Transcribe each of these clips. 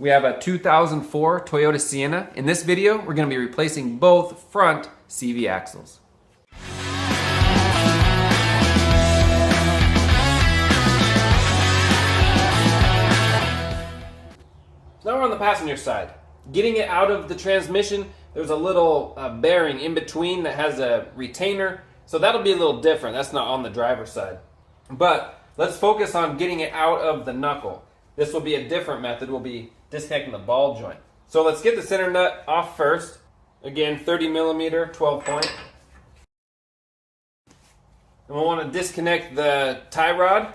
We have a 2004 Toyota Sienna. In this video, we're going to be replacing both front CV axles. Now we're on the passenger side. Getting it out of the transmission, there's a little bearing in between that has a retainer, so that'll be a little different. That's not on the driver's side. But let's focus on getting it out of the knuckle. This will be a different method. We'll be disconnecting the ball joint. So let's get the center nut off first. Again, 30 millimeter, 12 point. And we'll want to disconnect the tie rod.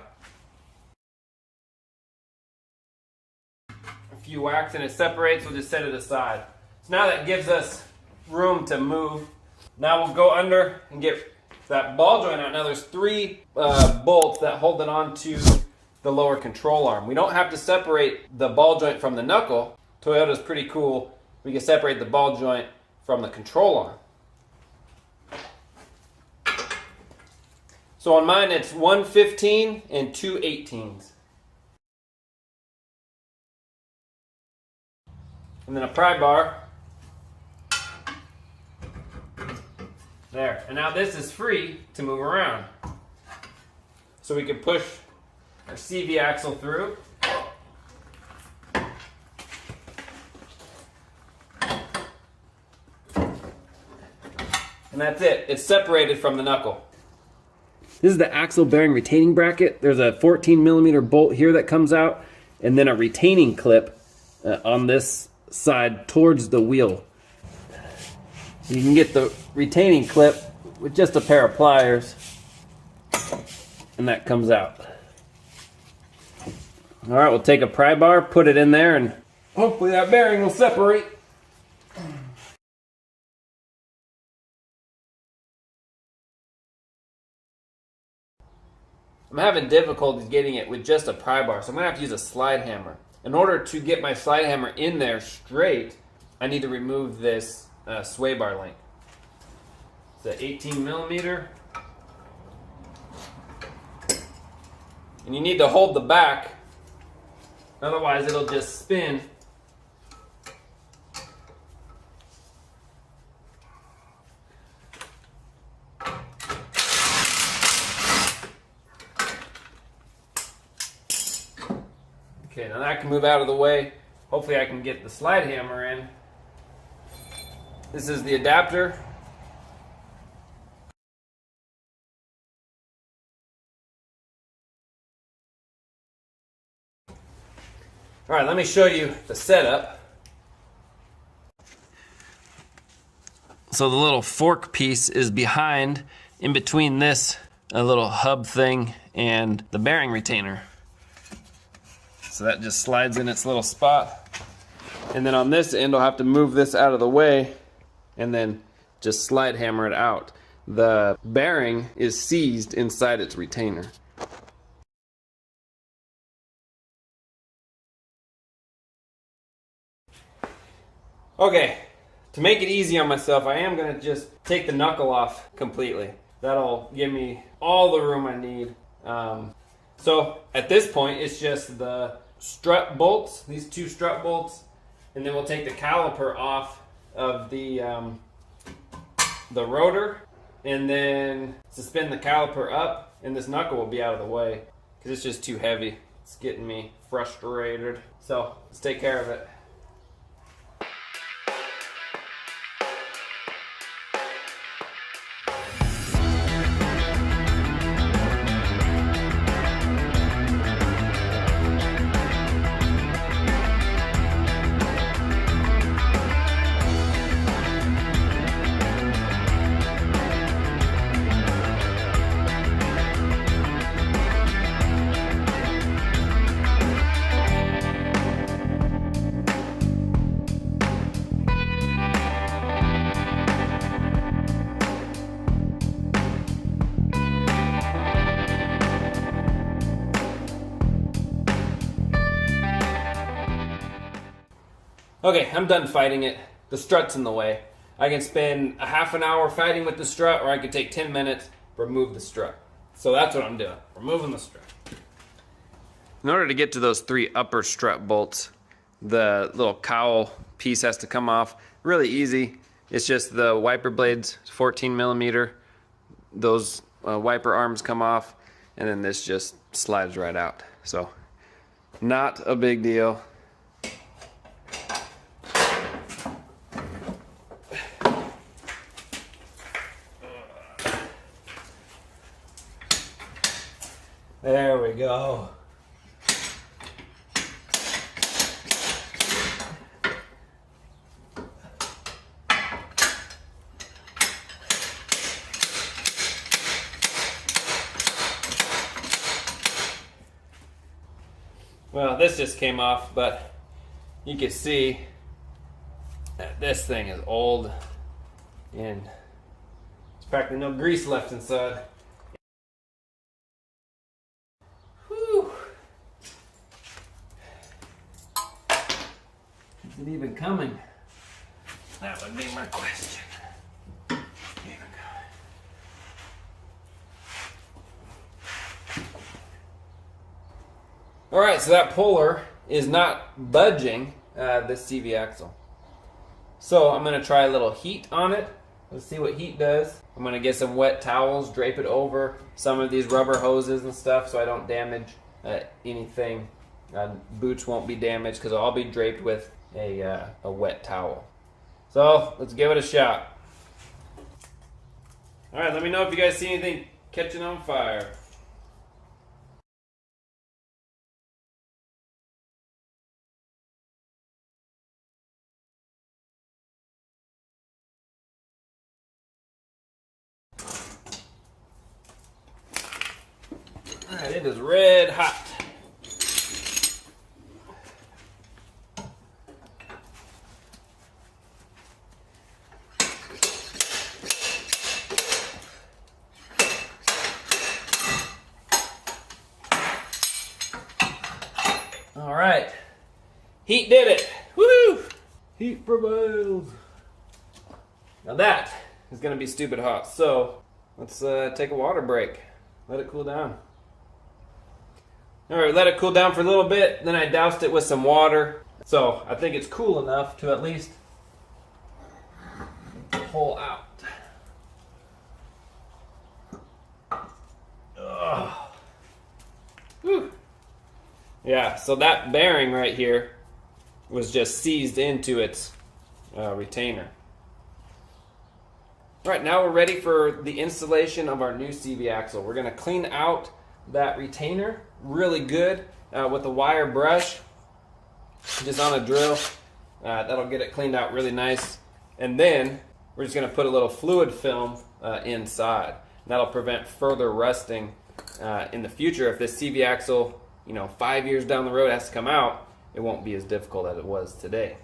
A few whacks and it separates, we'll just set it aside. So now that gives us room to move. Now we'll go under and get that ball joint out. Now there's three bolts that hold it onto the lower control arm. We don't have to separate the ball joint from the knuckle. Toyota's pretty cool. We can separate the ball joint from the control arm. So on mine it's 1 15 and 2 18s. And then a pry bar. There. And now this is free to move around. So we can push our CV axle through. And that's it. It's separated from the knuckle. This is the axle bearing retaining bracket. There's a 14 millimeter bolt here that comes out, and then a retaining clip on this side towards the wheel. You can get the retaining clip with just a pair of pliers, and that comes out. All right, we'll take a pry bar, put it in there, and hopefully that bearing will separate. I'm having difficulties getting it with just a pry bar, so I'm going to have to use a slide hammer. In order to get my slide hammer in there straight, I need to remove this sway bar link. It's an 18 millimeter. And you need to hold the back, otherwise it'll just spin. Okay, now that can move out of the way. Hopefully I can get the slide hammer in. This is the adapter. All right, let me show you the setup. So the little fork piece is behind, in between this, a little hub thing and the bearing retainer. So that just slides in its little spot. And then on this end, I'll have to move this out of the way and then just slide hammer it out. The bearing is seized inside its retainer. Okay, to make it easy on myself, I am going to just take the knuckle off completely. That'll give me all the room I need. So at this point, it's just the strut bolts, these two strut bolts, and then we'll take the caliper off of the rotor, and then suspend the caliper up, and this knuckle will be out of the way because it's just too heavy. It's getting me frustrated. So let's take care of it. Okay, I'm done fighting it. The strut's in the way. I can spend a half an hour fighting with the strut, or I could take 10 minutes, remove the strut. So that's what I'm doing, removing the strut. In order to get to those three upper strut bolts, the little cowl piece has to come off. Really easy. It's just the wiper blades, 14 millimeter. Those wiper arms come off, and then this just slides right out. So not a big deal. There we go. Well, this just came off, but you can see that this thing is old and there's practically no grease left inside. Whew. Is it even coming? That would be my question. All right, so that puller is not budging this CV axle. So I'm gonna try a little heat on it. Let's see what heat does. I'm gonna get some wet towels, drape it over some of these rubber hoses and stuff so I don't damage anything. Boots won't be damaged because I'll be draped with a wet towel. So let's give it a shot. All right, let me know if you guys see anything catching on fire. All right, it is red hot. All right, heat did it. Woo! Heat prevails. Now that is gonna be stupid hot. So let's take a water break. Let it cool down. All right, let it cool down for a little bit. Then I doused it with some water. So I think it's cool enough to at least pull out. Ugh. Whew. Yeah, so that bearing right here was just seized into its retainer. All right, now we're ready for the installation of our new CV axle. We're gonna clean out that retainer really good with a wire brush, just on a drill. That'll get it cleaned out really nice. And then we're just gonna put a little fluid film inside. That'll prevent further rusting in the future. If this CV axle, 5 years down the road has to come out, it won't be as difficult as it was today.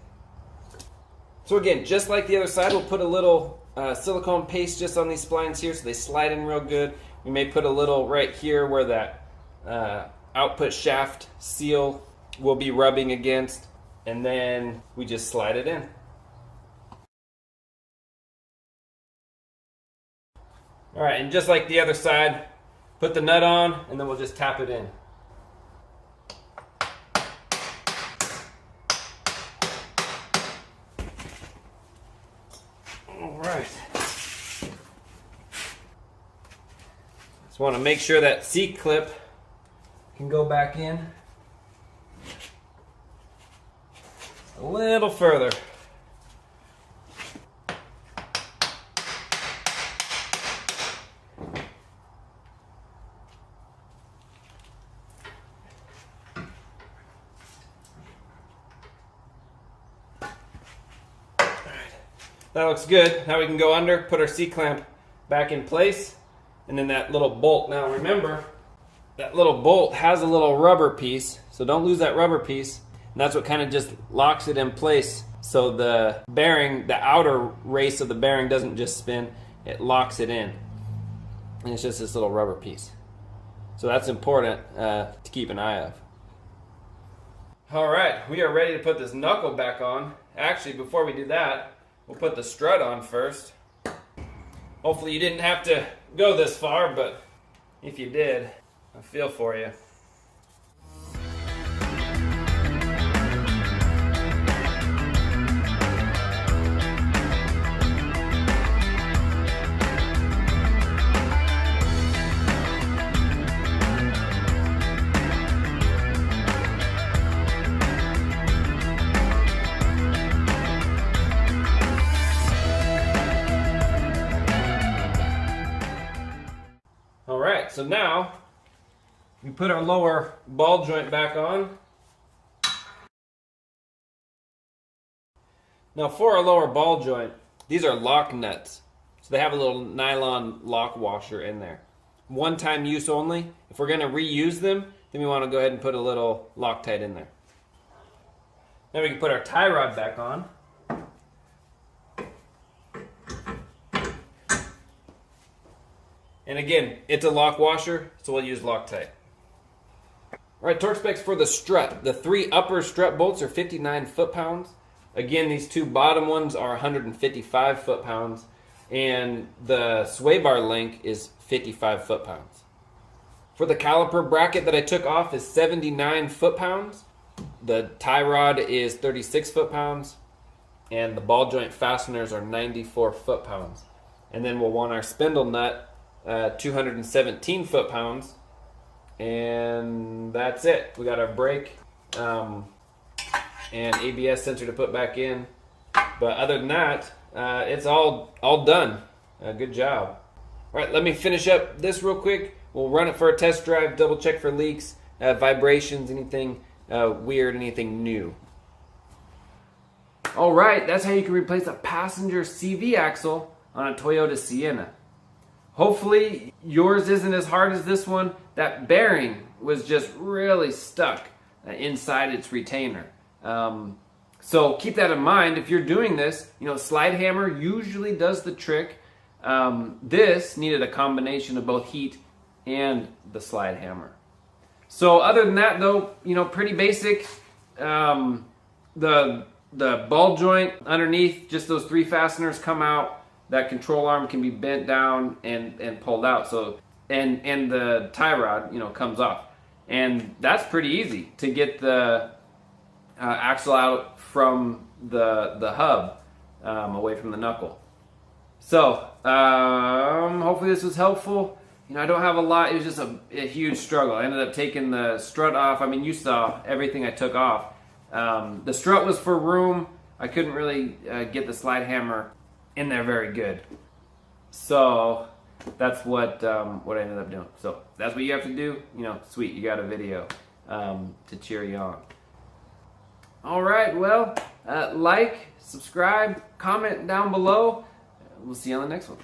So again, just like the other side, we'll put a little silicone paste just on these splines here so they slide in real good. We may put a little right here where that output shaft seal will be rubbing against, and then we just slide it in. All right, and just like the other side, put the nut on, and then we'll just tap it in. All right. Just want to make sure that C-clip can go back in a little further. That looks good. Now we can go under, put our C-clamp back in place, and then that little bolt. Now remember, that little bolt has a little rubber piece, so don't lose that rubber piece. And that's what kind of just locks it in place, so the bearing, the outer race of the bearing doesn't just spin, it locks it in. And it's just this little rubber piece. So that's important to keep an eye of. All right, we are ready to put this knuckle back on. Actually, before we do that, we'll put the strut on first. Hopefully you didn't have to go this far, but if you did, I feel for you. so now we put our lower ball joint back on. Now for our lower ball joint, these are lock nuts. So they have a little nylon lock washer in there. One-time use only. If we're going to reuse them, then we want to go ahead and put a little Loctite in there. Now we can put our tie rod back on. And again, it's a lock washer, so we'll use Loctite. Alright, torque specs for the strut. The 3 upper strut bolts are 59 foot-pounds. Again, these 2 bottom ones are 155 foot-pounds. And the sway bar link is 55 foot-pounds. For the caliper bracket that I took off is 79 foot-pounds. The tie rod is 36 foot-pounds. And the ball joint fasteners are 94 foot-pounds. And then we'll want our spindle nut, 217 foot-pounds. And that's it. We got our brake and ABS sensor to put back in. But other than that, it's all done. Good job. All right, let me finish up this real quick. We'll run it for a test drive, double check for leaks, vibrations, anything weird, anything new. All right, that's how you can replace a passenger CV axle on a Toyota Sienna. Hopefully yours isn't as hard as this one. That bearing was just really stuck inside its retainer. So keep that in mind if you're doing this. You know, slide hammer usually does the trick. This needed a combination of both heat and the slide hammer. So other than that though, you know, pretty basic. The ball joint underneath, just those 3 fasteners come out. That control arm can be bent down and pulled out. So and the tie rod, you know, comes off. And that's pretty easy to get the axle out from the hub, away from the knuckle. So hopefully this was helpful. You know, I don't have a lot. It was just a huge struggle. I ended up taking the strut off. I mean, you saw everything I took off. The strut was for room. I couldn't really get the slide hammer in there very good. So that's what I ended up doing. So that's what you have to do. You know, sweet, you got a video to cheer you on. All right, well, like, subscribe, comment down below. We'll see you on the next one.